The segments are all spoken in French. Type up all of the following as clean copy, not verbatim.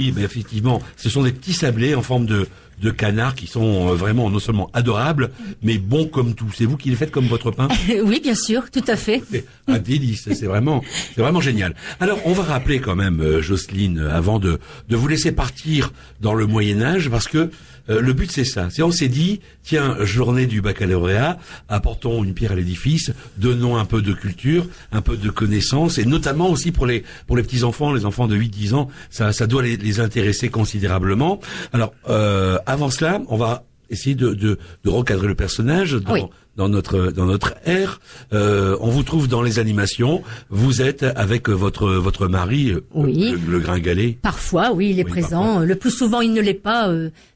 Oui, mais effectivement, ce sont des petits sablés en forme de canard qui sont vraiment non seulement adorables, mais bons comme tout. C'est vous qui les faites comme votre pain? Oui, bien sûr, tout à fait. C'est un délice, c'est vraiment génial. Alors, on va rappeler quand même, Jocelyne, avant de vous laisser partir dans le Moyen-Âge, parce que le but c'est ça. On s'est dit, tiens, journée du baccalauréat, apportons une pierre à l'édifice, donnons un peu de culture, un peu de connaissances, et notamment aussi pour les petits enfants, les enfants de 8-10 ans, ça doit les intéresser considérablement. Alors, avant cela, on va essayer de recadrer le personnage dans notre ère. On vous trouve dans les animations. Vous êtes avec votre mari, le Gringalet. Parfois, oui, il est présent. Parfois. Le plus souvent, il ne l'est pas.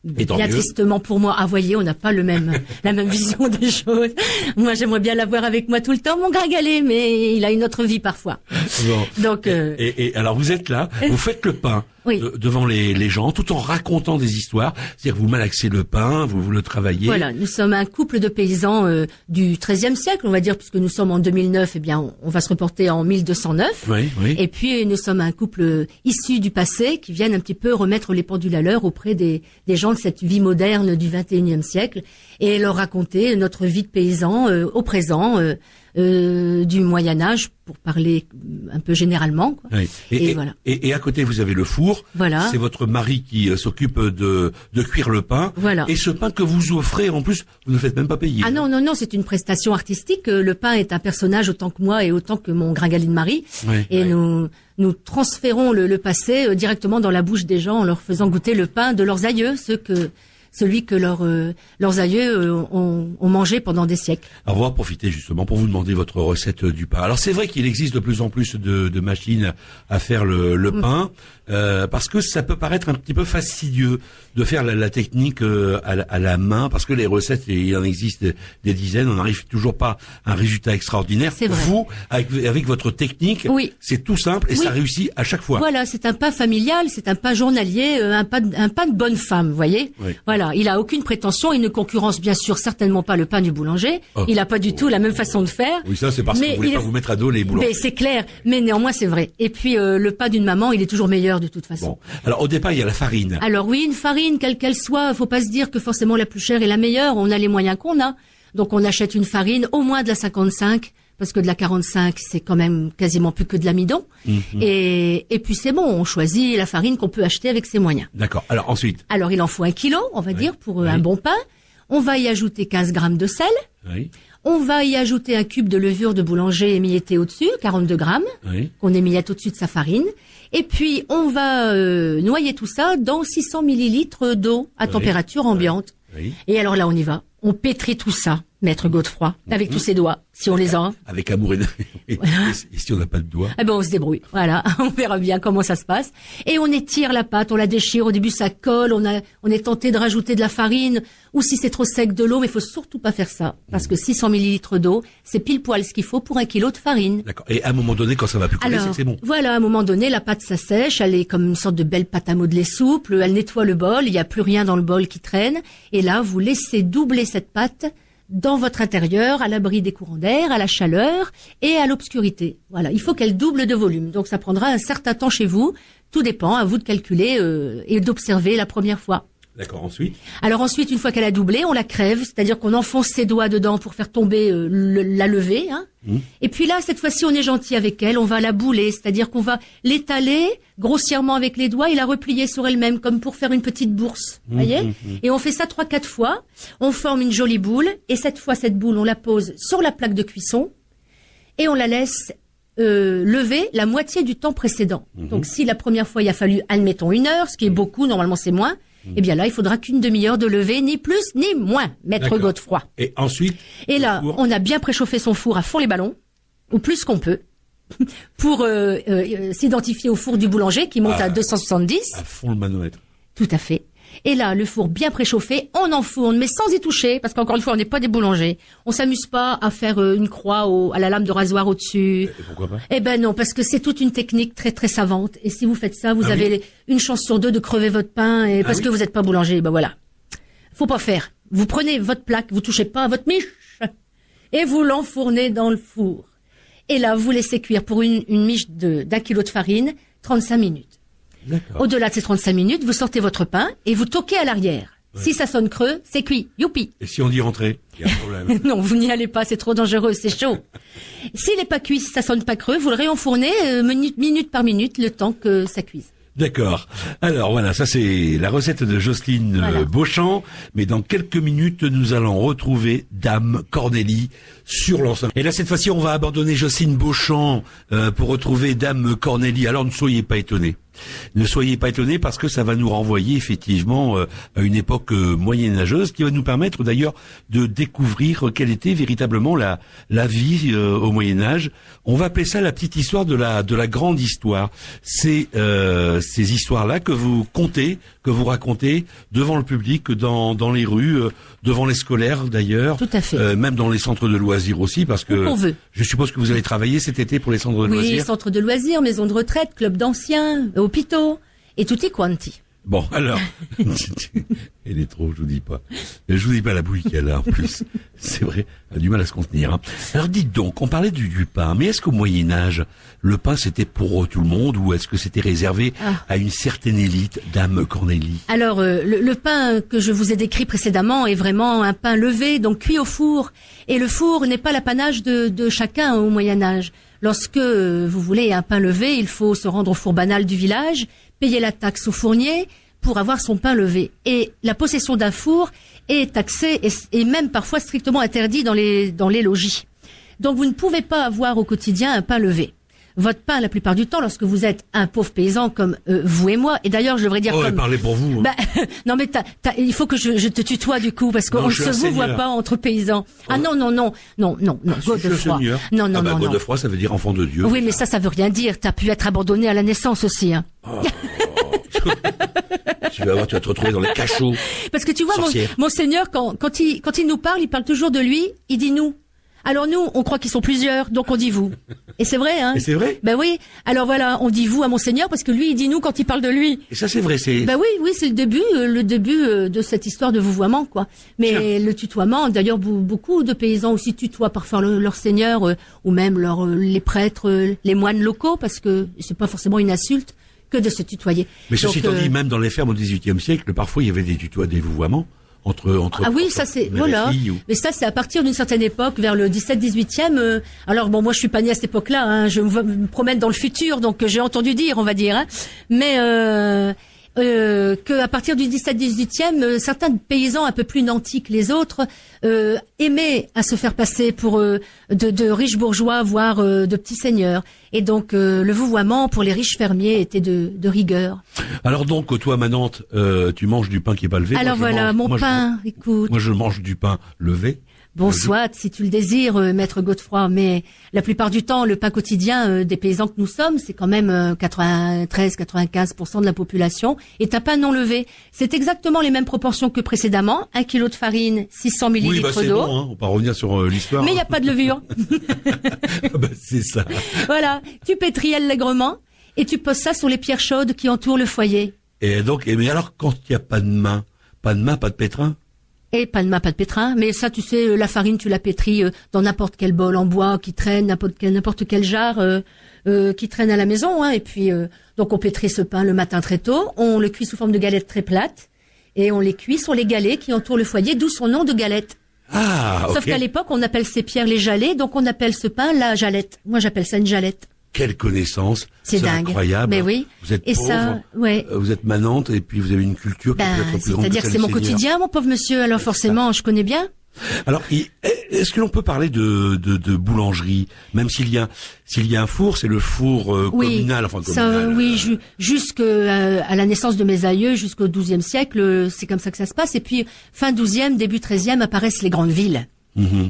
Bien tristement pour moi. Ah, voyez, on n'a pas la même vision des choses. Moi, j'aimerais bien l'avoir avec moi tout le temps, mon Gringalet, mais il a une autre vie parfois. Bon. Donc, et alors, vous êtes là, vous faites le pain. Oui. Devant les gens, tout en racontant des histoires. C'est-à-dire que vous malaxez le pain, vous le travaillez. Voilà, nous sommes un couple de paysans du XIIIe siècle, on va dire, puisque nous sommes en 2009, eh bien, on va se reporter en 1209. Oui. Et puis, nous sommes un couple issu du passé qui viennent un petit peu remettre les pendules à l'heure auprès des gens de cette vie moderne du XXIe siècle et leur raconter notre vie de paysan au présent. Du Moyen-Âge, pour parler un peu généralement, quoi. Oui. Et voilà. Et à côté, vous avez le four. Voilà. C'est votre mari qui s'occupe de cuire le pain. Voilà. Et ce pain que vous offrez, en plus, vous ne faites même pas payer. Ah non, c'est une prestation artistique. Le pain est un personnage autant que moi et autant que mon Gringalet de mari. Oui. Et nous transférons le passé directement dans la bouche des gens en leur faisant goûter le pain de leurs aïeux, celui que leurs aïeux ont mangé pendant des siècles. Alors, on va en profiter justement pour vous demander votre recette du pain. Alors, c'est vrai qu'il existe de plus en plus de machines à faire le pain, parce que ça peut paraître un petit peu fastidieux de faire la technique à la main, parce que les recettes, il en existe des dizaines, on n'arrive toujours pas à un résultat extraordinaire. C'est vrai. Vous, avec votre technique, oui. C'est tout simple et ça réussit à chaque fois. Voilà, c'est un pain familial, c'est un pain journalier, un pain de bonne femme, vous voyez. Oui. Voilà, il a aucune prétention, il ne concurrence bien sûr certainement pas le pain du boulanger. Il a pas du tout la même façon de faire. Oui, ça c'est parce que vous voulez pas vous mettre à dos les boulangers. Mais c'est clair, mais néanmoins c'est vrai. Et puis le pain d'une maman, il est toujours meilleur de toute façon. Bon. Alors au départ, il y a la farine. Alors oui, une farine quelle qu'elle soit, faut pas se dire que forcément la plus chère est la meilleure, on a les moyens qu'on a. Donc on achète une farine au moins de la 55 parce que de la 45, c'est quand même quasiment plus que de l'amidon. Et puis c'est bon, on choisit la farine qu'on peut acheter avec ses moyens. D'accord. Alors ensuite. Alors il en faut 1 kilo, on va dire, pour un bon pain. On va y ajouter 15 grammes de sel. Oui. On va y ajouter un cube de levure de boulanger émiettée au-dessus, 42 grammes, qu'on émiette au-dessus de sa farine. Et puis on va noyer tout ça dans 600 millilitres d'eau à température ambiante. Oui. Et alors là, on y va. On pétrit tout ça, maître Godefroy, avec tous ses doigts, si on les a. Avec amour et si on n'a pas de doigts. Eh ben, on se débrouille. Voilà. On verra bien comment ça se passe. Et on étire la pâte, on la déchire. Au début, ça colle. On est tenté de rajouter de la farine. Ou si c'est trop sec, de l'eau. Mais il faut surtout pas faire ça. Parce que 600 millilitres d'eau, c'est pile poil ce qu'il faut pour 1 kilo de farine. D'accord. Et à un moment donné, quand ça va plus couler, c'est bon. Voilà. À un moment donné, la pâte s'assèche. Elle est comme une sorte de belle pâte à modeler souple. Elle nettoie le bol. Il n'y a plus rien dans le bol qui traîne. Et là, vous laissez doubler cette pâte dans votre intérieur, à l'abri des courants d'air, à la chaleur et à l'obscurité. Voilà, il faut qu'elle double de volume. Donc ça prendra un certain temps chez vous. Tout dépend, à vous de calculer et d'observer la première fois. D'accord, ensuite. Alors ensuite, une fois qu'elle a doublé, on la crève, c'est-à-dire qu'on enfonce ses doigts dedans pour faire tomber la levée. Et puis là, cette fois-ci, on est gentil avec elle, on va la bouler, c'est-à-dire qu'on va l'étaler grossièrement avec les doigts et la replier sur elle-même, comme pour faire une petite bourse, voyez. Et on fait ça 3-4 fois, on forme une jolie boule, et cette fois, cette boule, on la pose sur la plaque de cuisson, et on la laisse lever la moitié du temps précédent. Donc si la première fois, il a fallu, admettons, 1 heure, ce qui est beaucoup, normalement c'est moins, eh bien là, il faudra qu'une demi-heure de lever, ni plus ni moins, maître Godefroy. Et ensuite. Et là, on a bien préchauffé son four à fond les ballons, ou plus qu'on peut, pour s'identifier au four du boulanger qui monte à 270. À fond le manomètre. Tout à fait. Et là, le four bien préchauffé, on enfourne, mais sans y toucher, parce qu'encore une fois, on n'est pas des boulangers. On s'amuse pas à faire une croix à la lame de rasoir au-dessus. Et pourquoi pas? Eh ben non, parce que c'est toute une technique très très savante. Et si vous faites ça, vous avez une chance sur 2 de crever votre pain, et parce que vous n'êtes pas boulanger. Ben voilà. Faut pas faire. Vous prenez votre plaque, vous touchez pas à votre miche, et vous l'enfournez dans le four. Et là, vous laissez cuire pour une miche d'1 kilo de farine, 35 minutes. D'accord. Au-delà de ces 35 minutes, vous sortez votre pain et vous toquez à l'arrière. Ouais. Si ça sonne creux, c'est cuit. Youpi. Et si on dit rentrer, il y a un problème. Non, vous n'y allez pas, c'est trop dangereux, c'est chaud. S'il n'est pas cuit, si ça sonne pas creux, vous le réenfournez minute par minute, le temps que ça cuise. D'accord. Alors voilà, ça c'est la recette de Jocelyne Beauchamp. Mais dans quelques minutes, nous allons retrouver Dame Cornélie sur l'enceinte. Et là, cette fois-ci, on va abandonner Jocelyne Beauchamp pour retrouver Dame Cornélie. Alors ne soyez pas étonnés. Ne soyez pas étonnés parce que ça va nous renvoyer effectivement à une époque moyenâgeuse qui va nous permettre d'ailleurs de découvrir quelle était véritablement la vie au Moyen-Âge. On va appeler ça la petite histoire de la grande histoire. C'est ces histoires-là que vous contez, que vous racontez devant le public, dans les rues, devant les scolaires d'ailleurs. Tout à fait. Même dans les centres de loisirs aussi parce que on veut. Je suppose que vous allez travailler cet été pour les centres de loisirs. Oui, centres de loisirs, maisons de retraite, clubs d'anciens, hôpitaux et tutti quanti. Bon, alors, elle est trop, je vous dis pas. Je vous dis pas la bouille qu'elle a en plus. C'est vrai, elle a du mal à se contenir. Hein. Alors dites donc, on parlait du pain, mais est-ce qu'au Moyen-Âge, le pain c'était pour tout le monde ou est-ce que c'était réservé à une certaine élite, Dame Cornélie? Alors, le pain que je vous ai décrit précédemment est vraiment un pain levé, donc cuit au four. Et le four n'est pas l'apanage de chacun au Moyen-Âge. Lorsque vous voulez un pain levé, il faut se rendre au four banal du village, payer la taxe au fournier pour avoir son pain levé. Et la possession d'un four est taxée et même parfois strictement interdit dans les logis. Donc vous ne pouvez pas avoir au quotidien un pain levé. Votre pain, la plupart du temps, lorsque vous êtes un pauvre paysan comme vous et moi, et d'ailleurs je devrais dire comme... parlez pour vous. Hein. Non mais il faut que je te tutoie du coup, parce qu'on ne se vous voit pas entre paysans. Ah non, Godefroy. Non, Godefroy, ça veut dire enfant de Dieu. Oui, mais ça veut rien dire. T'as pu être abandonné à la naissance aussi, hein. Oh. Tu vas te retrouver dans les cachots. Parce que tu vois, Monseigneur, quand il nous parle, il parle toujours de lui, il dit nous. Alors nous, on croit qu'ils sont plusieurs, donc on dit vous. Et c'est vrai, hein. Et c'est vrai? Ben oui. Alors voilà, on dit vous à Monseigneur parce que lui, il dit nous quand il parle de lui. Et ça, c'est vrai, c'est... Ben oui, c'est le début de cette histoire de vouvoiement, quoi. Mais le tutoiement, d'ailleurs, beaucoup de paysans aussi tutoient parfois leur seigneur, ou même les prêtres, les moines locaux, parce que c'est pas forcément une insulte que de se tutoyer. Mais ceci étant dit, même dans les fermes au XVIIIe siècle, parfois il y avait des vouvoiements. Ah oui, ça c'est voilà. Mais ça c'est à partir d'une certaine époque, vers le 17-18e. Alors bon, moi je suis pas née à cette époque-là. Hein, je me promène dans le futur, donc j'ai entendu dire, on va dire. Hein, mais que à partir du 17-18e, certains paysans un peu plus nantis que les autres aimaient à se faire passer pour de riches bourgeois, voire de petits seigneurs. Et donc le vouvoiement pour les riches fermiers était de rigueur. Alors donc toi, Manante, tu manges du pain qui est pas levé. Alors voilà, écoute. Moi je mange du pain levé. Bon, soit, si tu le désires, maître Godefroy, mais la plupart du temps, le pain quotidien des paysans que nous sommes, c'est quand même 93-95% de la population, est un pain non levé. C'est exactement les mêmes proportions que précédemment, 1 kilo de farine, 600 millilitres c'est d'eau. Bon, hein, on va revenir sur l'histoire. Mais il n'y a pas de levure. C'est ça. Voilà, tu pétris allègrement et tu poses ça sur les pierres chaudes qui entourent le foyer. Et donc, mais alors quand il n'y a pas de main, pas de pétrin? Et pas de main, pas de pétrin, mais ça, tu sais, la farine, tu la pétris dans n'importe quel bol en bois qui traîne, n'importe quel jarre qui traîne à la maison. Hein, et puis, donc, on pétrit ce pain le matin très tôt, on le cuit sous forme de galettes très plates, et on les cuit sur les galets qui entourent le foyer, d'où son nom de galette. Ah, Sauf qu'à l'époque, on appelle ces pierres les jalets, donc on appelle ce pain la jalette. Moi, j'appelle ça une jalette. Quelle connaissance, c'est dingue, incroyable. Mais oui. Vous êtes et pauvre, ça, ouais. Vous êtes manante et puis vous avez une culture qui peut être plus grande. C'est-à-dire que c'est mon quotidien, mon pauvre monsieur. Alors forcément, je connais bien. Alors, est-ce que l'on peut parler de boulangerie, même s'il y a un four, c'est le four communal, enfin communal. Oui, jusqu'à la naissance de mes aïeux, jusqu'au XIIe siècle, c'est comme ça que ça se passe. Et puis fin XIIe, début XIIIe apparaissent les grandes villes.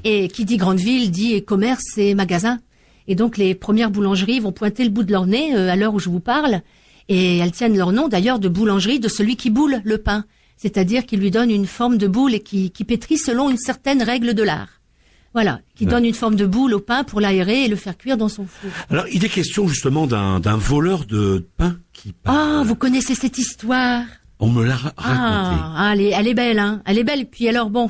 Et qui dit grande ville dit commerce et magasin. Et donc les premières boulangeries vont pointer le bout de leur nez à l'heure où je vous parle, et elles tiennent leur nom d'ailleurs de boulangerie de celui qui boule le pain, c'est-à-dire qui lui donne une forme de boule et qui pétrit selon une certaine règle de l'art. Voilà, qui donne une forme de boule au pain pour l'aérer et le faire cuire dans son four. Alors il est question justement d'un voleur de pain qui parle. Ah, vous connaissez cette histoire? On me l'a racontée. Ah, elle est belle, hein. Elle est belle. Et puis alors bon,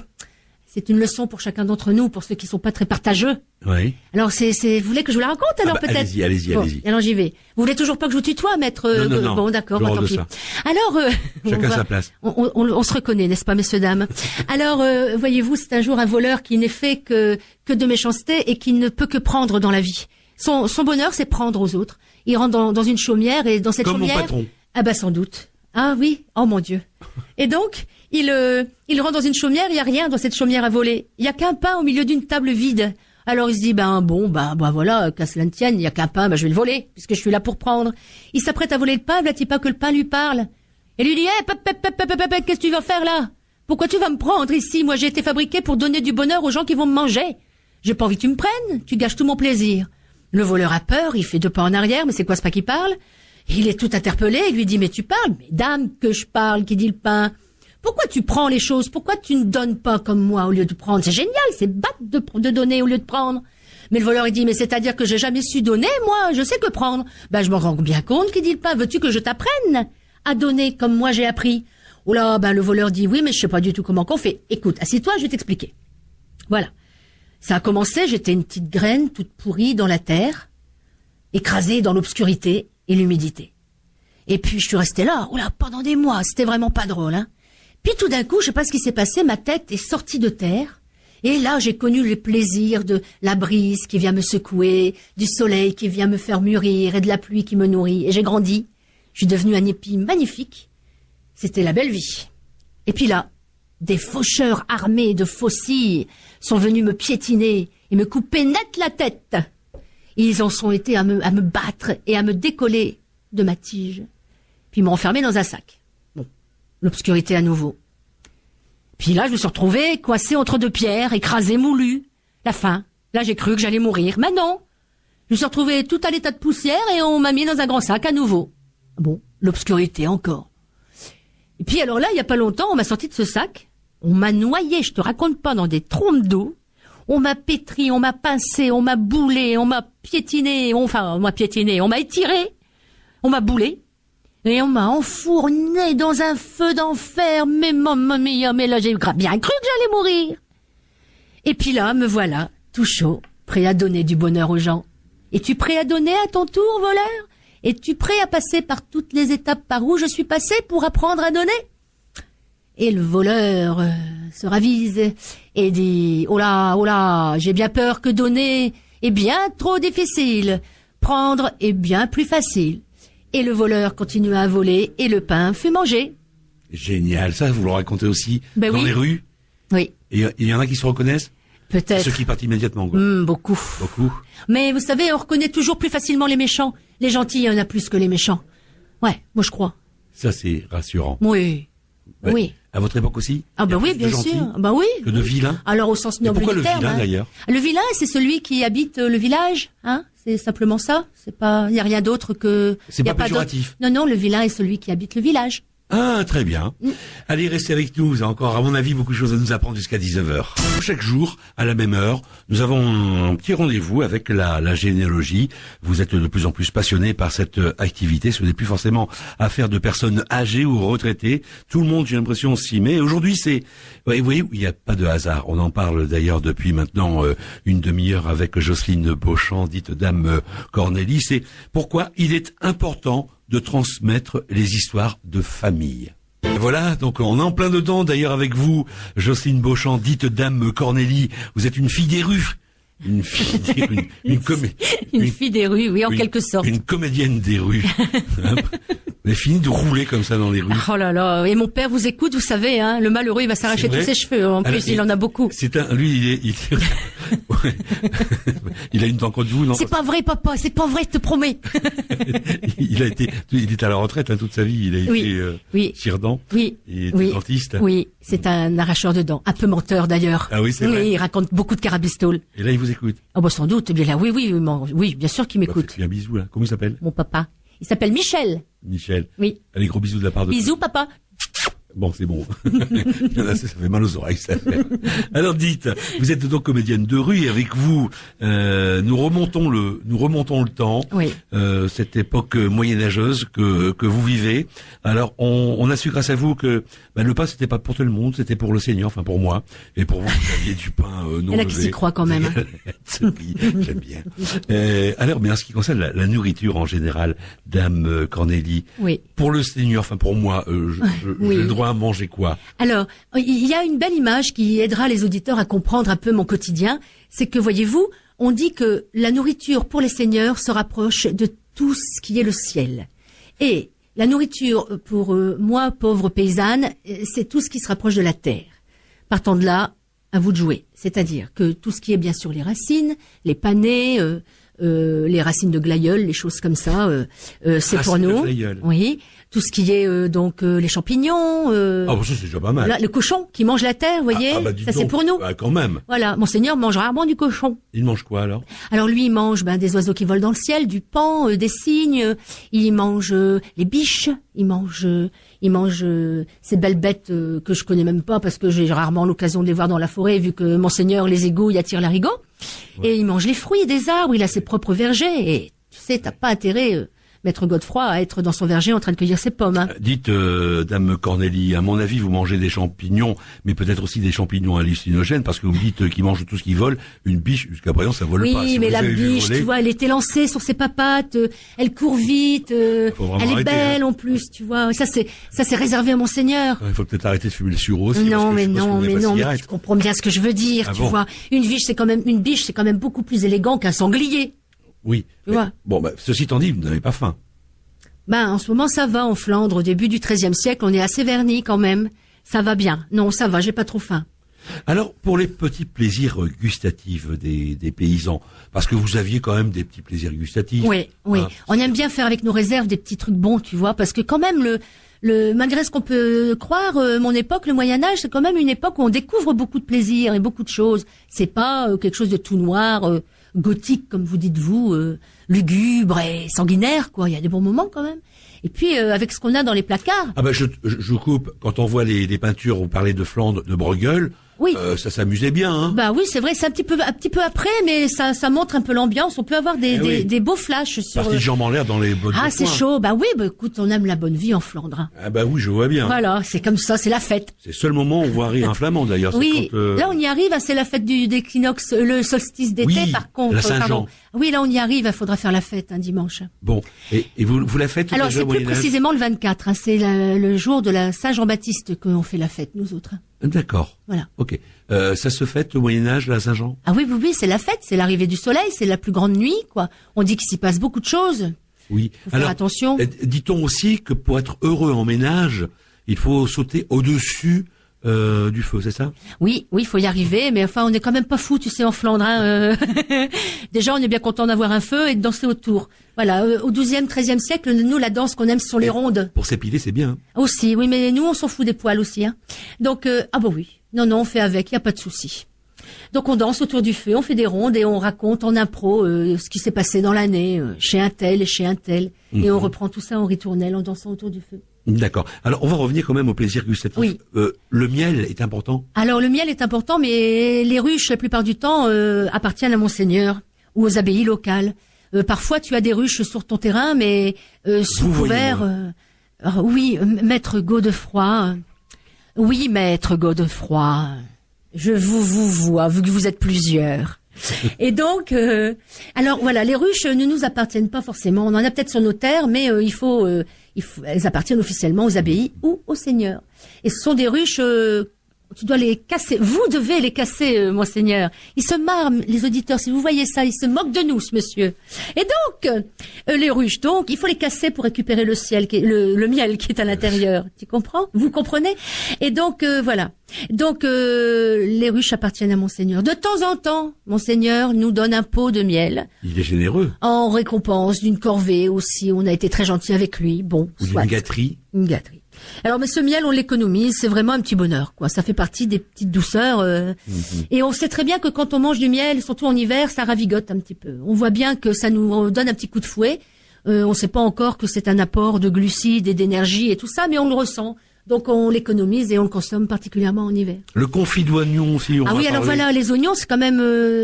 c'est une leçon pour chacun d'entre nous, pour ceux qui sont pas très partageux. Oui. Alors vous voulez que je vous la raconte alors peut-être? Allez-y. Bon, alors j'y vais. Vous voulez toujours pas que je vous tutoie, maître? Non. Bon, d'accord, tant pis. Ça. Alors, chacun sa place. On se reconnaît, n'est-ce pas, messieurs, dames? Alors, voyez-vous, c'est un jour un voleur qui n'est fait que de méchanceté et qui ne peut que prendre dans la vie. Son bonheur, c'est prendre aux autres. Il rentre dans une chaumière et dans cette Comme chaumière. Mon patron. Ah bah sans doute. Ah oui. Oh mon Dieu. Et donc, il rentre dans une chaumière, il y a rien dans cette chaumière à voler. Il y a qu'un pain au milieu d'une table vide. Alors il se dit voilà, qu'à cela ne tienne, il y a qu'un pain, je vais le voler puisque je suis là pour prendre. Il s'apprête à voler le pain, voilà pas que le pain lui parle. Et lui dit qu'est-ce que tu vas faire là? Pourquoi tu vas me prendre ici? Moi j'ai été fabriqué pour donner du bonheur aux gens qui vont me manger. J'ai pas envie que tu me prennes, tu gâches tout mon plaisir. Le voleur a peur, il fait 2 pas en arrière, mais c'est quoi ce pain qui parle? Il est tout interpellé, il lui dit mais tu parles? Mais dame que je parle, qui dit le pain. Pourquoi tu prends les choses? Pourquoi tu ne donnes pas comme moi au lieu de prendre? C'est génial, c'est bête de donner au lieu de prendre. Mais le voleur il dit mais c'est-à-dire que j'ai jamais su donner, moi, je sais que prendre. Je m'en rends bien compte, qui dit le pain. Veux-tu que je t'apprenne à donner comme moi j'ai appris? Oh là, le voleur dit oui mais je sais pas du tout comment qu'on fait. Écoute, assieds-toi, je vais t'expliquer. Voilà. Ça a commencé, j'étais une petite graine toute pourrie dans la terre, écrasée dans l'obscurité et l'humidité. Et puis je suis restée là, pendant des mois, c'était vraiment pas drôle, hein. Puis tout d'un coup, je sais pas ce qui s'est passé, ma tête est sortie de terre, et là j'ai connu le plaisir de la brise qui vient me secouer, du soleil qui vient me faire mûrir, et de la pluie qui me nourrit, et j'ai grandi. Je suis devenue un épi magnifique. C'était la belle vie. Et puis là, des faucheurs armés de faucilles sont venus me piétiner et me couper net la tête. Ils en sont été à me battre et à me décoller de ma tige. Puis ils m'ont enfermé dans un sac. Bon, l'obscurité à nouveau. Puis là, je me suis retrouvée coincée entre 2 pierres, écrasée, moulue. La faim. Là, j'ai cru que j'allais mourir. Mais non. Je me suis retrouvée tout à l'état de poussière et on m'a mis dans un grand sac à nouveau. Bon, l'obscurité encore. Et puis alors là, il y a pas longtemps, on m'a sorti de ce sac. On m'a noyé, je te raconte pas, dans des trompes d'eau. On m'a pétri, on m'a pincé, on m'a boulé, on m'a piétiné, on m'a étiré, on m'a boulé. Et on m'a enfourné dans un feu d'enfer. Mais maman mia, mais là j'ai bien cru que j'allais mourir. Et puis là, me voilà, tout chaud, prêt à donner du bonheur aux gens. Es-tu prêt à donner à ton tour, voleur? Es-tu prêt à passer par toutes les étapes par où je suis passé pour apprendre à donner? Et le voleur se ravise et dit « Oh là, j'ai bien peur que donner est bien trop difficile. Prendre est bien plus facile. » Et le voleur continua à voler et le pain fut mangé. Génial, ça vous le racontez aussi dans oui. les rues? Oui. Et il y en a qui se reconnaissent? Peut-être. Ceux qui partent immédiatement, quoi. Beaucoup. Beaucoup. Mais vous savez, on reconnaît toujours plus facilement les méchants. Les gentils, il y en a plus que les méchants. Ouais, moi je crois. Ça c'est rassurant. Oui. Ouais. Oui. À votre époque aussi? Ah oui, bien sûr. Oui. Que de vilains? Alors au sens noble du terme. Pourquoi le vilain d'ailleurs? Le vilain, c'est celui qui habite le village, hein. C'est simplement ça. C'est pas, il y a rien d'autre que. C'est pas péjoratif. Non, le vilain est celui qui habite le village. Ah, très bien. Allez, restez avec nous. Vous avez encore, à mon avis, beaucoup de choses à nous apprendre jusqu'à 19h. Chaque jour, à la même heure, nous avons un petit rendez-vous avec la généalogie. Vous êtes de plus en plus passionnés par cette activité. Ce n'est plus forcément affaire de personnes âgées ou retraitées. Tout le monde, j'ai l'impression, s'y met. Aujourd'hui, oui, il n'y a pas de hasard. On en parle d'ailleurs depuis maintenant une demi-heure avec Jocelyne Beauchamp, dite Dame Cornélie. C'est pourquoi il est important de transmettre les histoires de famille. Voilà, donc on est en plein dedans d'ailleurs avec vous, Jocelyne Beauchamp, dite Dame Cornélie. Vous êtes une fille des rues. Une fille des rues. Une fille des rues, oui, en quelque sorte. Une comédienne des rues. Vous avez fini de rouler comme ça dans les rues. Oh là là, et mon père vous écoute, vous savez, hein, le malheureux il va s'arracher tous ses cheveux, en plus il en a beaucoup. Lui il a une dent contre vous, non? C'est pas vrai papa, c'est pas vrai, je te promets. il est à la retraite, hein, toute sa vie, il a été tire-dent. Oui. Et dentiste. Oui, c'est un arracheur de dents, un peu menteur d'ailleurs. Ah oui, c'est vrai. Il raconte beaucoup de carabistoles. Et là il vous écoute. Ah bah sans doute, bien là, oui, bien sûr qu'il m'écoute. Faites-lui un bisou là. Comment il s'appelle? Mon papa. Il s'appelle Michel. Michel. Oui. Allez, gros bisous de la part de... Bisous, papa. Bon, c'est bon. Ça fait mal aux oreilles, ça fait. Alors dites, vous êtes donc comédienne de rue et avec vous, nous remontons le temps, oui. Cette époque moyenâgeuse que vous vivez. Alors on a su grâce à vous que le pain c'était pas pour tout le monde, c'était pour le Seigneur, enfin pour moi, et pour vous aviez du pain non levé. Il y en a qui s'y croient quand même. J'aime bien. Alors, mais en ce qui concerne la nourriture en général, Dame Cornélie, oui. Pour le Seigneur, enfin pour moi, j'ai le droit à manger quoi? Alors, il y a une belle image qui aidera les auditeurs à comprendre un peu mon quotidien. C'est que, voyez-vous, on dit que la nourriture pour les seigneurs se rapproche de tout ce qui est le ciel. Et la nourriture pour moi, pauvre paysanne, c'est tout ce qui se rapproche de la terre. Partant de là, à vous de jouer. C'est-à-dire que tout ce qui est bien sûr les racines, les panais, les racines de glaïeul, les choses comme ça, c'est pour nous. Oui. Tout ce qui est donc les champignons. Ah, ça c'est déjà pas mal. Là, le cochon qui mange la terre, vous voyez, ça c'est pour nous. Quand même. Voilà, Monseigneur mange rarement du cochon. Il mange quoi alors? Alors lui, il mange des oiseaux qui volent dans le ciel, du paon, des cygnes. Il mange les biches. Il mange ces belles bêtes que je connais même pas parce que j'ai rarement l'occasion de les voir dans la forêt vu que Monseigneur les égouille, attire l'arigot. Ouais. Et il mange les fruits des arbres. Il a ses propres vergers. Et tu sais, t'as pas intérêt. Maître Godefroy à être dans son verger en train de cueillir ses pommes. Hein. Dites, Dame Cornélie, à mon avis, vous mangez des champignons, mais peut-être aussi des champignons hallucinogènes, parce que vous me dites qu'ils mangent tout ce qui vole. Une biche, jusqu'à présent, ça vole pas. Oui, si mais la biche, tu vois, elle était lancée sur ses papates, elle court vite, elle est belle en plus, tu vois. Ça c'est réservé à Monseigneur. Il faut peut-être arrêter de fumer le sureau aussi. Non, mais tu comprends bien ce que je veux dire, tu vois. Une biche, c'est quand même beaucoup plus élégant qu'un sanglier. Oui. Bon, ceci étant dit, vous n'avez pas faim. En ce moment, ça va en Flandre. Au début du XIIIe siècle, on est assez vernis quand même. Ça va bien. Non, ça va, j'ai pas trop faim. Alors, pour les petits plaisirs gustatifs des paysans, parce que vous aviez quand même des petits plaisirs gustatifs. Oui. On aime bien faire avec nos réserves des petits trucs bons, tu vois, parce que quand même, malgré ce qu'on peut croire, mon époque, le Moyen-Âge, c'est quand même une époque où on découvre beaucoup de plaisirs et beaucoup de choses. C'est pas quelque chose de tout noir, gothique, comme vous dites vous, lugubre et sanguinaire, quoi. Il y a des bons moments quand même. Et puis avec ce qu'on a dans les placards. Ah je coupe. Quand on voit les peintures, vous parlez de Flandre, de Bruegel. Oui. Ça s'amusait bien, hein. Oui, c'est vrai, c'est un petit peu après, mais ça montre un peu l'ambiance. On peut avoir des beaux flashs sur. Partie de jambes en l'air dans les bottes. Ah, c'est chaud. Écoute, on aime la bonne vie en Flandre. Hein. Ah oui, je vois bien. Voilà, c'est comme ça, c'est la fête. C'est le seul moment où on voit rire un flamand d'ailleurs. Oui. Là, on y arrive. C'est la fête d'équinoxe, le solstice d'été. Oui, par contre, la Saint-Jean. Oui, là, on y arrive. Il faudra faire la fête un dimanche. Bon, et vous la faites? Alors, c'est plus précisément le 24. Hein, c'est le jour de la Saint-Jean-Baptiste qu'on fait la fête, nous autres. D'accord. Voilà. Ok. Ça se fête au Moyen-Âge, la Saint-Jean? Ah oui, c'est la fête, c'est l'arrivée du soleil, c'est la plus grande nuit, quoi. On dit qu'il s'y passe beaucoup de choses. Oui. Faut faire attention. Dit-on aussi que pour être heureux en ménage, il faut sauter au-dessus du feu, c'est ça? Oui, il faut y arriver, mais enfin, on n'est quand même pas fous, tu sais, en Flandre. Hein, Déjà, on est bien content d'avoir un feu et de danser autour. Voilà, au XIIe, XIIIe siècle, nous, la danse qu'on aime, ce sont les rondes. Pour s'épiler, c'est bien. Aussi, oui, mais nous, on s'en fout des poils aussi. Hein. Donc, oui. Non, on fait avec, il n'y a pas de souci. Donc, on danse autour du feu, on fait des rondes et on raconte en impro ce qui s'est passé dans l'année, chez un tel et chez un tel. Et on reprend tout ça en ritournelle, en dansant autour du feu. D'accord. Alors, on va revenir quand même au plaisir gustatif. Oui. Le miel est important? Alors, le miel est important, mais les ruches, la plupart du temps, appartiennent à Monseigneur ou aux abbayes locales. Parfois, tu as des ruches sur ton terrain, mais sous couvert... oui, Maître Godefroy. Oui, Maître Godefroy. Je vous vois, vu que vous êtes plusieurs. Et donc, alors voilà, les ruches ne nous appartiennent pas forcément. On en a peut-être sur nos terres, mais elles appartiennent officiellement aux abbayes ou aux seigneurs. Et ce sont des ruches, tu dois les casser. Vous devez les casser, Monseigneur. Ils se marrent, les auditeurs, si vous voyez ça, ils se moquent de nous, ce monsieur. Et donc, les ruches, donc, il faut les casser pour récupérer le miel qui est à l'intérieur. Tu comprends? Vous comprenez? Et donc, voilà. Donc, les ruches appartiennent à Monseigneur. De temps en temps, Monseigneur nous donne un pot de miel. Il est généreux. En récompense d'une corvée aussi. On a été très gentils avec lui. Bon, ou d'une gâterie. Une gâterie. Alors, mais ce miel, on l'économise. C'est vraiment un petit bonheur, quoi. Ça fait partie des petites douceurs. Et on sait très bien que quand on mange du miel, surtout en hiver, ça ravigote un petit peu. On voit bien que ça nous donne un petit coup de fouet. On sait pas encore que c'est un apport de glucides et d'énergie et tout ça, mais on le ressent. Donc on l'économise et on le consomme particulièrement en hiver. Le confit d'oignon aussi. Ah oui, alors voilà, les oignons, c'est quand même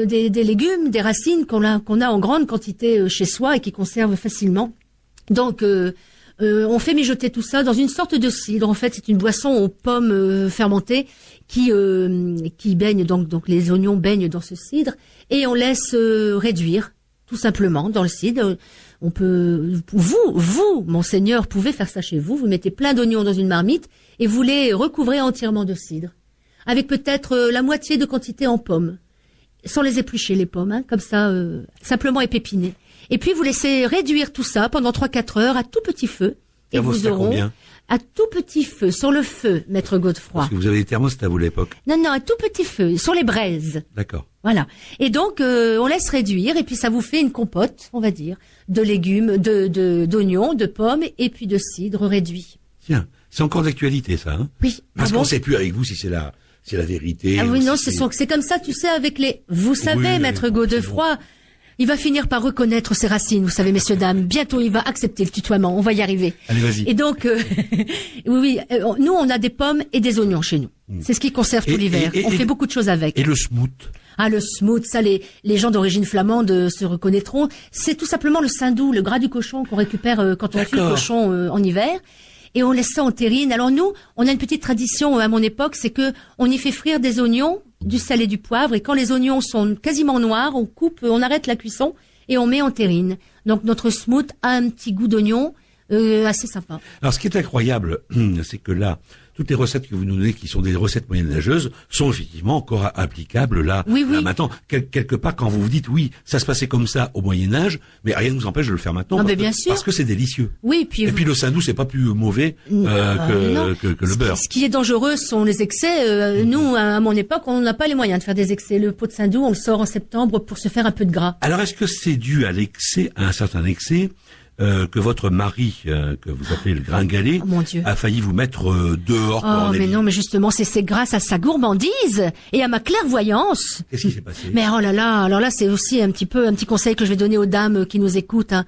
des légumes, des racines qu'on a en grande quantité chez soi et qui conservent facilement. Donc on fait mijoter tout ça dans une sorte de cidre. En fait, c'est une boisson aux pommes fermentées qui baigne, donc les oignons baignent dans ce cidre et on laisse réduire tout simplement dans le cidre. On peut, vous, monseigneur, pouvez faire ça chez vous. Vous mettez plein d'oignons dans une marmite et vous les recouvrez entièrement de cidre, avec peut-être la moitié de quantité en pommes, sans les éplucher les pommes, hein, comme ça, simplement épépiner. Et puis vous laissez réduire tout ça pendant 3-4 heures à tout petit feu. Et vous aurez combien? À tout petit feu, sur le feu, maître Godefroy. Parce que vous avez des thermostats, vous, à l'époque. Non, à tout petit feu, sur les braises. D'accord. Voilà. Et donc, on laisse réduire, et puis ça vous fait une compote, on va dire, de légumes, d'oignons, de pommes, et puis de cidre réduit. Tiens, c'est encore d'actualité, ça, hein? Oui. Parce qu'on sait plus avec vous si c'est la vérité. Ah oui, non, c'est comme ça, tu sais, avec les... Vous savez, maître Godefroy, il va finir par reconnaître ses racines, vous savez, messieurs, dames. Bientôt, il va accepter le tutoiement. On va y arriver. Allez, vas-y. Et donc, oui, nous, on a des pommes et des oignons chez nous. C'est ce qui conserve tout l'hiver. On fait beaucoup de choses avec. Et le smooth? Ah, le smooth, ça, les gens d'origine flamande se reconnaîtront. C'est tout simplement le saindoux, le gras du cochon qu'on récupère quand on tue le cochon en hiver. Et on laisse ça en terrine. Alors nous, on a une petite tradition à mon époque, c'est que on y fait frire des oignons, du sel et du poivre, et quand les oignons sont quasiment noirs, on coupe, on arrête la cuisson et on met en terrine. Donc notre smooth a un petit goût d'oignon assez sympa. Alors ce qui est incroyable, c'est que là, toutes les recettes que vous nous donnez, qui sont des recettes moyenâgeuses, sont effectivement encore applicables là. Oui. Là, maintenant, quelque part, quand vous vous dites oui, ça se passait comme ça au Moyen-Âge, mais rien ne nous empêche de le faire maintenant. Ah, bien sûr. Parce que c'est délicieux. Oui, puis le saindoux, c'est pas plus mauvais que le beurre. Ce qui est dangereux sont les excès. Nous, à mon époque, on n'a pas les moyens de faire des excès. Le pot de saindoux, on le sort en septembre pour se faire un peu de gras. Alors, est-ce que c'est dû à l'excès, à un certain excès, que votre mari, que vous appelez le gringalet, a failli vous mettre dehors? Oh, mais non, mais justement, c'est grâce à sa gourmandise et à ma clairvoyance. Qu'est-ce qui s'est passé? Mais oh là là, alors là, c'est aussi un petit conseil que je vais donner aux dames qui nous écoutent, hein.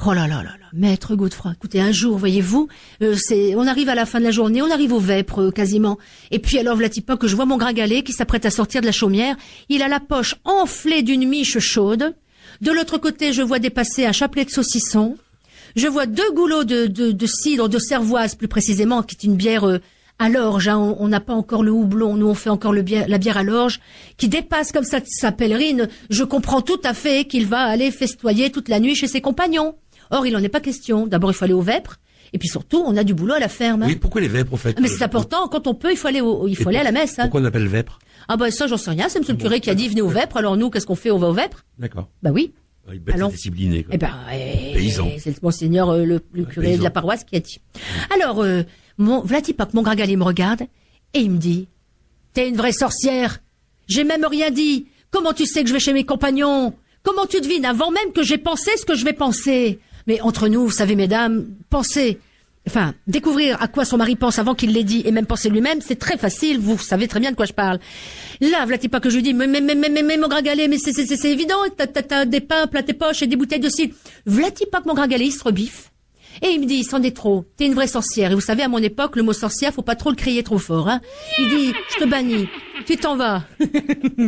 Oh là là là là, maître Godefroy, écoutez, un jour, voyez-vous, on arrive à la fin de la journée, on arrive aux vêpres quasiment. Et puis alors, voilà pas que je vois mon gringalet qui s'apprête à sortir de la chaumière. Il a la poche enflée d'une miche chaude. De l'autre côté, je vois dépasser un chapelet de saucisson. Je vois 2 goulots de cidre, de cervoise plus précisément, qui est une bière à l'orge. Hein. On n'a pas encore le houblon, nous on fait encore la bière à l'orge, qui dépasse comme ça sa pèlerine. Je comprends tout à fait qu'il va aller festoyer toute la nuit chez ses compagnons. Or, il n'en est pas question. D'abord, il faut aller aux vêpres. Et puis surtout, on a du boulot à la ferme. Hein. Oui, pourquoi les vêpres, en fait? Mais c'est important, quand on peut, il faut aller à la messe. Hein. Pourquoi on appelle vêpres? Ah bah ça, j'en sais rien, c'est monsieur le curé qui a dit venez aux vêpres, alors nous, qu'est-ce qu'on fait? On va aux vêpres? D'accord. Bah oui. Il est discipliné. Quoi. Paysan. C'est le monseigneur, le curé paysan de la paroisse qui a dit. Alors, Vlatipak, mon gringalet me regarde, et il me dit, t'es une vraie sorcière. J'ai même rien dit. Comment tu sais que je vais chez mes compagnons? Comment tu devines avant même que j'ai pensé ce que je vais penser? Mais entre nous, vous savez, mesdames, découvrir à quoi son mari pense avant qu'il l'ait dit et même penser lui-même, c'est très facile, vous savez très bien de quoi je parle. Là, voilà pas que je lui dis, mais mon gringalet, mais c'est évident, t'as des pains plein tes poches et des bouteilles de cidre. Voilà pas que mon gringalet, il se rebiffe. Et il me dit, c'en est trop, t'es une vraie sorcière. Et vous savez, à mon époque, le mot sorcière, faut pas trop le crier trop fort, hein. Il dit, je te bannis, tu t'en vas.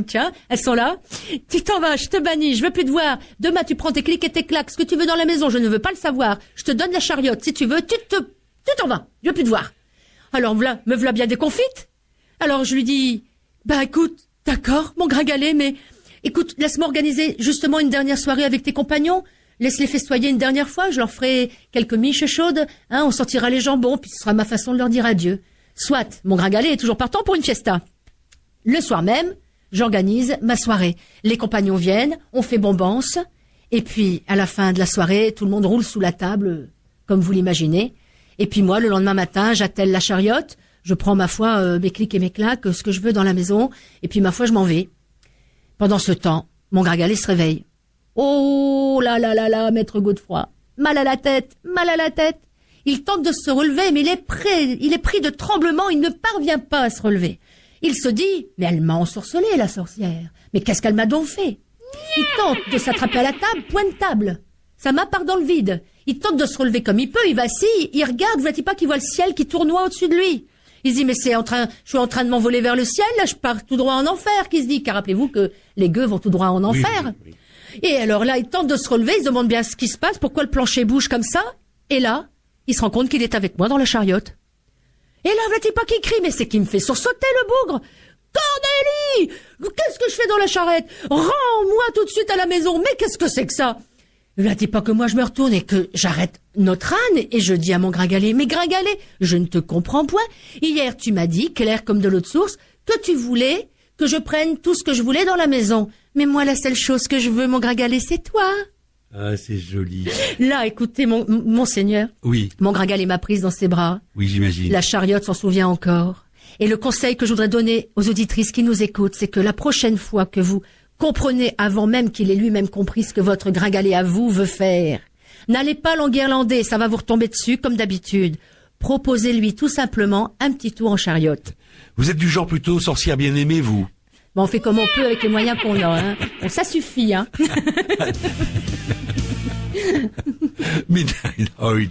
Tiens, elles sont là. Tu t'en vas, je te bannis, je veux plus te voir. Demain, tu prends tes clics et tes claques, ce que tu veux dans la maison, je ne veux pas le savoir. Je te donne la chariote, si tu veux, tu t'en vas, je veux plus te voir. Alors, me v'là bien déconfite. Alors, je lui dis, bah, écoute, d'accord, mon gringalet, mais, écoute, laisse-moi organiser justement une dernière soirée avec tes compagnons. Laisse-les festoyer une dernière fois, je leur ferai quelques miches chaudes, hein, on sortira les jambons, puis ce sera ma façon de leur dire adieu. Soit, mon gringalet est toujours partant pour une fiesta. Le soir même, j'organise ma soirée. Les compagnons viennent, on fait bombance, et puis, à la fin de la soirée, tout le monde roule sous la table, comme vous l'imaginez. Et puis moi, le lendemain matin, j'attelle la chariote, je prends ma foi, mes clics et mes claques, ce que je veux dans la maison, et puis ma foi, je m'en vais. Pendant ce temps, mon gringalet se réveille. Oh là là là là, maître Godefroy, mal à la tête, mal à la tête. Il tente de se relever, mais il est pris de tremblement, il ne parvient pas à se relever. Il se dit, mais elle m'a ensorcelé, la sorcière. Mais qu'est-ce qu'elle m'a donc fait? Il tente de s'attraper à la table, point de table. Sa main part dans le vide. il tente de se relever comme il peut, il vacille, il regarde, vous voyez pas qu'il voit le ciel qui tournoie au-dessus de lui. Il se dit, mais je suis en train de m'envoler vers le ciel, là, je pars tout droit en enfer, qui se dit, car rappelez-vous que les gueux vont tout droit en enfer. Oui. Et alors là, il tente de se relever, il se demande bien ce qui se passe, pourquoi le plancher bouge comme ça, et là, il se rend compte qu'il est avec moi dans la chariote. Et là, vous pas qui crie, mais c'est qui me fait sursauter le bougre. Cornélie! Qu'est-ce que je fais dans la charrette? Rends-moi tout de suite à la maison, mais qu'est-ce que c'est que ça? Là, dis pas que moi je me retourne et que j'arrête notre âne et je dis à mon gringalet, mais gringalet, je ne te comprends point. Hier, tu m'as dit, clair comme de l'eau de source, que tu voulais que je prenne tout ce que je voulais dans la maison. Mais moi, la seule chose que je veux, mon gringalet, c'est toi. Ah, c'est joli. Là, écoutez, mon seigneur. Oui. Mon gringalet m'a prise dans ses bras. Oui, j'imagine. La chariote s'en souvient encore. Et le conseil que je voudrais donner aux auditrices qui nous écoutent, c'est que la prochaine fois que vous comprenez avant même qu'il ait lui-même compris ce que votre gringalet à vous veut faire, n'allez pas l'enguirlander, ça va vous retomber dessus comme d'habitude. Proposez-lui tout simplement un petit tour en chariote. Vous êtes du genre plutôt sorcière bien-aimée, vous? Bon, on fait comme on peut avec les moyens qu'on a, hein. Bon, ça suffit, hein. Midnight Hoyt,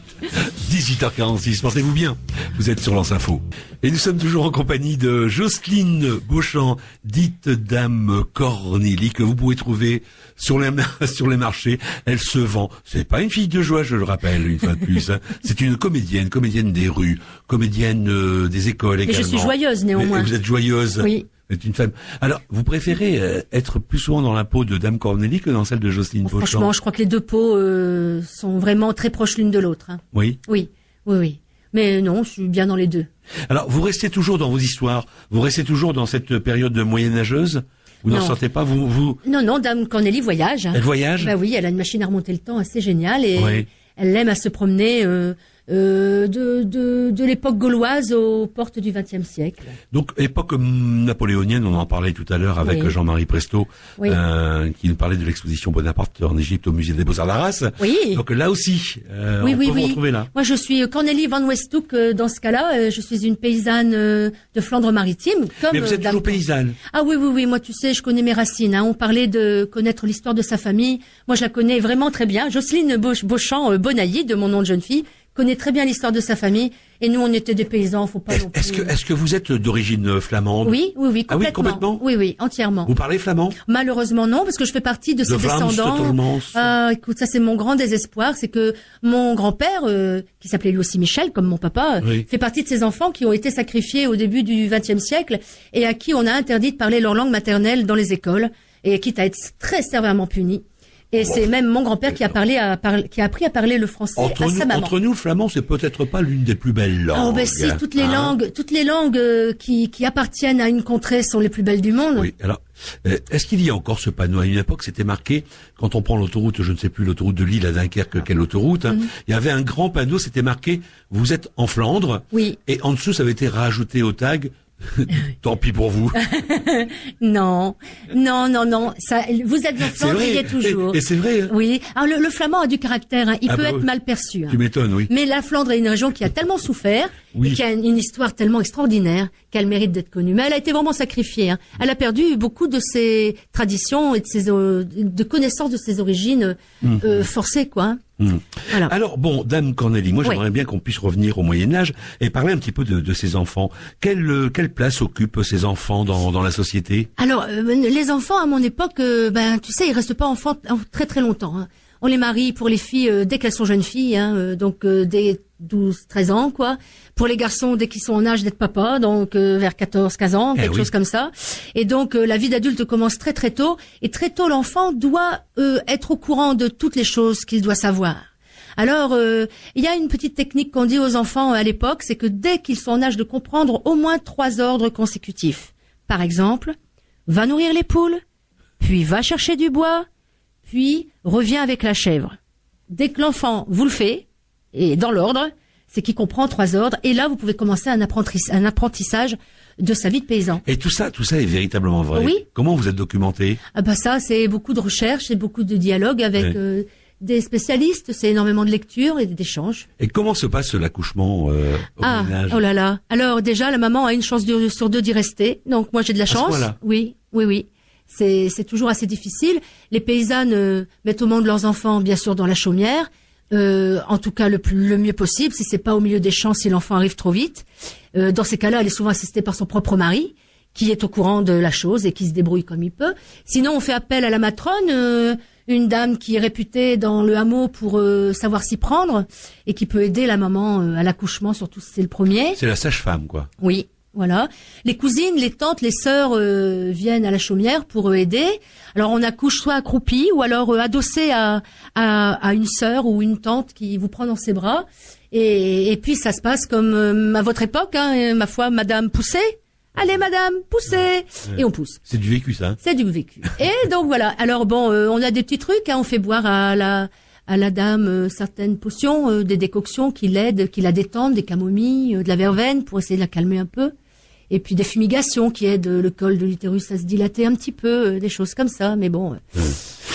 18h46, portez-vous bien, vous êtes sur Lance Info. Et nous sommes toujours en compagnie de Jocelyne Beauchamp, dite Dame Cornélie, que vous pouvez trouver sur les marchés. Elle se vend. C'est pas une fille de joie, je le rappelle, une fois de plus, hein. C'est une comédienne des rues, comédienne des écoles également. Mais je suis joyeuse, néanmoins. Mais vous êtes joyeuse. Oui. C'est une femme. Alors, vous préférez être plus souvent dans la peau de Dame Cornélie que dans celle de Jocelyne Beauchamp? Franchement, je crois que les deux peaux sont vraiment très proches l'une de l'autre, hein. Oui. Oui. Mais non, je suis bien dans les deux. Alors, vous restez toujours dans vos histoires. Vous restez toujours dans cette période moyenâgeuse. Vous n'en sortez pas. Vous. Non, Dame Cornélie voyage, hein. Elle voyage. Bah oui, elle a une machine à remonter le temps assez géniale et Oui. elle aime à se promener de l'époque gauloise aux portes du XXe siècle. Donc, époque napoléonienne, on en parlait tout à l'heure avec Oui. Jean-Marie Presto, Oui. qui nous parlait de l'exposition Bonaparte en Égypte au musée des Beaux-Arts d'Arras. Oui. Donc là aussi, on peut vous retrouver là. Moi, je suis Cornélie van Westhoek. Dans ce cas-là, je suis une paysanne de Flandre-Maritime. Mais vous êtes toujours paysanne. Ah oui. Moi, tu sais, je connais mes racines, hein. On parlait de connaître l'histoire de sa famille. Moi, je la connais vraiment très bien. Jocelyne Beauchamp Bonailly, de mon nom de jeune fille, connaît très bien l'histoire de sa famille. Et nous, on était des paysans, faut pas non plus. Est-ce que vous êtes d'origine flamande? Oui, complètement. Ah oui, complètement? Oui, entièrement. Vous parlez flamand? Malheureusement non, parce que je fais partie de ces descendants. Écoute, ça c'est mon grand désespoir, c'est que mon grand-père, qui s'appelait lui aussi Michel, comme mon papa, Oui. fait partie de ces enfants qui ont été sacrifiés au début du XXe siècle et à qui on a interdit de parler leur langue maternelle dans les écoles et quitte à être très sévèrement punis. Et c'est même mon grand-père qui a appris à parler le français à sa maman. Entre nous, le flamand, c'est peut-être pas l'une des plus belles langues. Oh ben si, toutes les langues qui appartiennent à une contrée sont les plus belles du monde. Oui. Alors, est-ce qu'il y a encore ce panneau? À une époque, c'était marqué, quand on prend l'autoroute, je ne sais plus, l'autoroute de Lille à Dunkerque, quelle autoroute, hein, il y avait un grand panneau, c'était marqué, vous êtes en Flandre. Oui. Et en dessous, ça avait été rajouté au tag, tant pis pour vous. Non. Ça, vous êtes en Flandre, il y est toujours. Et c'est vrai. Hein. Oui. Alors le flamand a du caractère, hein. Il peut être oui. mal perçu. Hein. Tu m'étonnes, oui. Mais la Flandre est une région qui a tellement souffert Oui. et qui a une histoire tellement extraordinaire qu'elle mérite d'être connue. Mais elle a été vraiment sacrifiée. Hein. Elle a perdu beaucoup de ses traditions et de connaissances de ses origines forcées, quoi. Hein. Voilà. Alors bon, Dame Cornélie, moi j'aimerais bien qu'on puisse revenir au Moyen-Âge et parler un petit peu de ces enfants. Quelle place occupent ces enfants dans la société? Alors, les enfants à mon époque, tu sais, ils restent pas enfants très très longtemps. Hein. On les marie pour les filles dès qu'elles sont jeunes filles, hein, donc dès 12-13 ans, quoi. Pour les garçons, dès qu'ils sont en âge d'être papa, donc vers 14-15 ans, quelque chose comme ça. Et donc la vie d'adulte commence très très tôt. Et très tôt, l'enfant doit être au courant de toutes les choses qu'il doit savoir. Alors, il y a une petite technique qu'on dit aux enfants à l'époque, c'est que dès qu'ils sont en âge de comprendre au moins 3 ordres consécutifs. Par exemple, va nourrir les poules, puis va chercher du bois, puis reviens avec la chèvre. Dès que l'enfant vous le fait, et dans l'ordre, c'est qu'il comprend 3 ordres, et là vous pouvez commencer un apprentissage de sa vie de paysan. Et tout ça est véritablement vrai. Oui. Comment vous êtes documenté? Ça, c'est beaucoup de recherches, c'est beaucoup de dialogues avec des spécialistes, c'est énormément de lectures et d'échanges. Et comment se passe l'accouchement au ménage? Oh là là. Alors déjà, la maman a une chance sur 2 d'y rester, donc moi j'ai de la chance. Voilà. Oui. C'est toujours assez difficile. Les paysannes mettent au monde leurs enfants, bien sûr, dans la chaumière. en tout cas le mieux possible. Si c'est pas au milieu des champs, si l'enfant arrive trop vite, dans ces cas-là, elle est souvent assistée par son propre mari, qui est au courant de la chose et qui se débrouille comme il peut. Sinon, on fait appel à la matrone, une dame qui est réputée dans le hameau pour savoir s'y prendre et qui peut aider la maman à l'accouchement, surtout si c'est le premier. C'est la sage-femme, quoi. Oui. Voilà. Les cousines, les tantes, les sœurs viennent à la chaumière pour aider. Alors on accouche soit accroupi ou alors adossé à une sœur ou une tante qui vous prend dans ses bras. Et puis ça se passe comme à votre époque, hein, ma foi, Madame poussez. Allez Madame, poussez. Ouais. Et on pousse. C'est du vécu, ça. C'est du vécu. Et donc voilà. Alors bon, on a des petits trucs. Hein, on fait boire à la dame certaines potions, des décoctions qui l'aident, qui la détendent, des camomilles, de la verveine pour essayer de la calmer un peu. Et puis des fumigations qui aident le col de l'utérus à se dilater un petit peu, des choses comme ça, mais bon.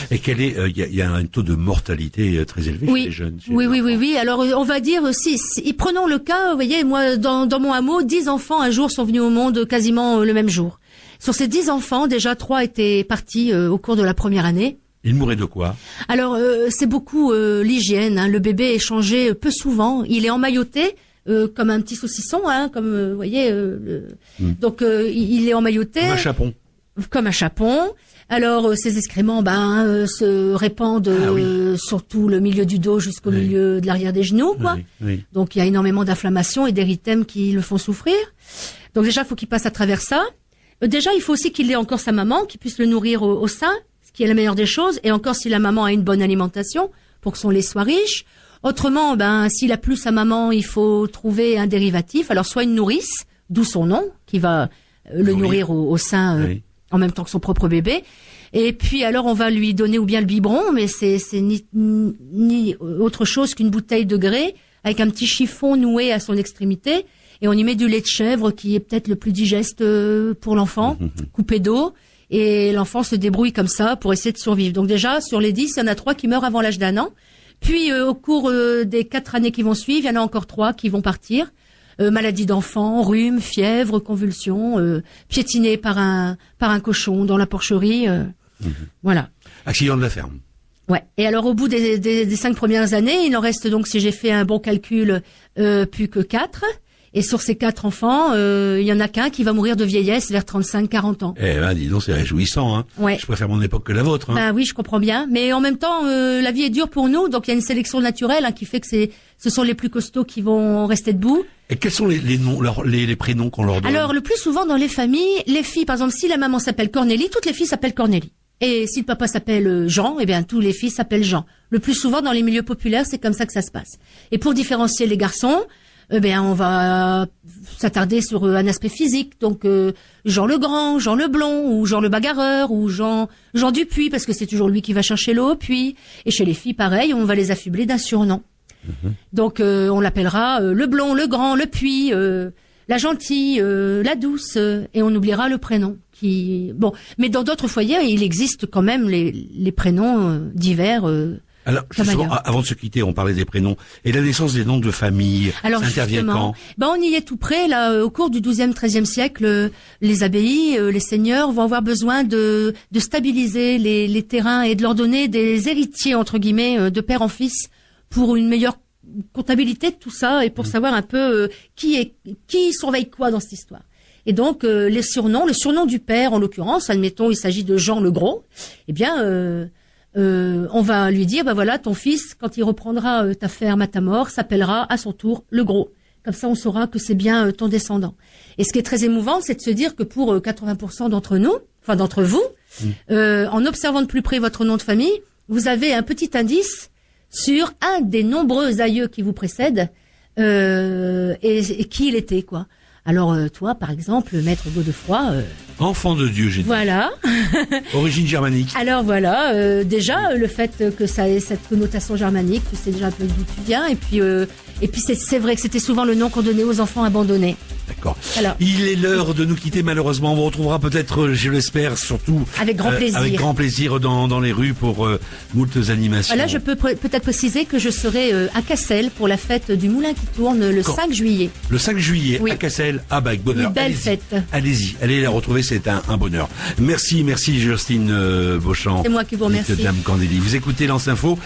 Et quel est, il y a un taux de mortalité très élevé chez les jeunes. Oui. Alors on va dire si prenons le cas, vous voyez, moi dans mon hameau, 10 enfants un jour sont venus au monde quasiment le même jour. Sur ces 10 enfants, déjà 3 étaient partis au cours de la première année. Ils mouraient de quoi? Alors c'est beaucoup l'hygiène. Hein. Le bébé est changé peu souvent. Il est emmailloté. Comme un petit saucisson, hein, comme vous voyez. Donc il est emmailloté. Comme un chapon. Comme un chapon. Alors ces excréments, se répandent sur tout le milieu du dos jusqu'au milieu de l'arrière des genoux, quoi. Oui. Donc il y a énormément d'inflammation et d'érythème qui le font souffrir. Donc déjà, il faut qu'il passe à travers ça. Déjà, il faut aussi qu'il ait encore sa maman, qui puisse le nourrir au sein, ce qui est la meilleure des choses. Et encore, si la maman a une bonne alimentation, pour que son lait soit riche. Autrement, s'il a plus sa maman, il faut trouver un dérivatif. Alors, soit une nourrice, d'où son nom, qui va le nourrir au sein en même temps que son propre bébé. Et puis, alors, on va lui donner ou bien le biberon, mais c'est ni autre chose qu'une bouteille de grès avec un petit chiffon noué à son extrémité. Et on y met du lait de chèvre, qui est peut-être le plus digeste pour l'enfant, coupé d'eau. Et l'enfant se débrouille comme ça pour essayer de survivre. Donc déjà, sur les 10, il y en a 3 qui meurent avant l'âge d'1 an. Puis au cours des 4 années qui vont suivre, il y en a encore 3 qui vont partir. Maladie d'enfant, rhume, fièvre, convulsions, piétinés par un cochon dans la porcherie. Voilà. Accident de la ferme. Ouais. Et alors au bout des 5 premières années, il en reste donc, si j'ai fait un bon calcul, plus que 4. Et sur ces 4 enfants, il y en a qu'un qui va mourir de vieillesse vers 35-40 ans. Eh ben, dis donc, c'est réjouissant, hein. Ouais. Je préfère mon époque que la vôtre, hein. Oui, je comprends bien. Mais en même temps, la vie est dure pour nous, donc il y a une sélection naturelle, qui fait que ce sont les plus costauds qui vont rester debout. Et quels sont les noms, les prénoms qu'on leur donne? Alors, le plus souvent dans les familles, les filles, par exemple, si la maman s'appelle Cornélie, toutes les filles s'appellent Cornélie. Et si le papa s'appelle Jean, eh bien, tous les filles s'appellent Jean. Le plus souvent dans les milieux populaires, c'est comme ça que ça se passe. Et pour différencier les garçons, on va s'attarder sur un aspect physique, donc Jean le Grand, Jean le Blond, ou Jean le Bagarreur, ou Jean Dupuis, parce que c'est toujours lui qui va chercher l'eau au puits. Et chez les filles, pareil, on va les affubler d'un surnom. Donc on l'appellera le Blond, le Grand, le Puits, la Gentille, la Douce, et on oubliera le prénom. Mais dans d'autres foyers, il existe quand même les prénoms divers. Alors, justement, avant de se quitter, on parlait des prénoms. Et la naissance des noms de famille, ça intervient quand? On y est tout près, là, au cours du XIIe, XIIIe siècle, les abbayes, les seigneurs vont avoir besoin de stabiliser les terrains et de leur donner des héritiers, entre guillemets, de père en fils, pour une meilleure comptabilité de tout ça et pour savoir un peu qui surveille quoi dans cette histoire. Et donc, les surnoms, le surnom du père, en l'occurrence, admettons, il s'agit de Jean le Gros, eh bien, on va lui dire, voilà, ton fils, quand il reprendra ta ferme à ta mort, s'appellera à son tour le Gros. Comme ça, on saura que c'est bien ton descendant. Et ce qui est très émouvant, c'est de se dire que pour 80% d'entre vous, en observant de plus près votre nom de famille, vous avez un petit indice sur un des nombreux aïeux qui vous précèdent et qui il était, quoi. Alors toi, par exemple, maître Godefroy... Enfant de Dieu, j'ai dit. Voilà. Origine germanique. Alors voilà, déjà, le fait que ça ait cette connotation germanique, tu sais déjà un peu d'où tu viens, et puis c'est vrai que c'était souvent le nom qu'on donnait aux enfants abandonnés. D'accord. Alors, il est l'heure de nous quitter, malheureusement. On vous retrouvera peut-être, je l'espère, surtout... Avec grand plaisir. Avec grand plaisir dans les rues pour moultes animations. Là, je peux peut-être préciser que je serai à Cassel pour la fête du Moulin qui tourne le 5 juillet. Le 5 juillet, oui. À Cassel, avec bonheur. Une belle fête. Allez la retrouver, c'est un bonheur. Merci Jocelyne Beauchamp. C'est moi qui vous remercie. Dame Candélie. Vous écoutez Lance Info.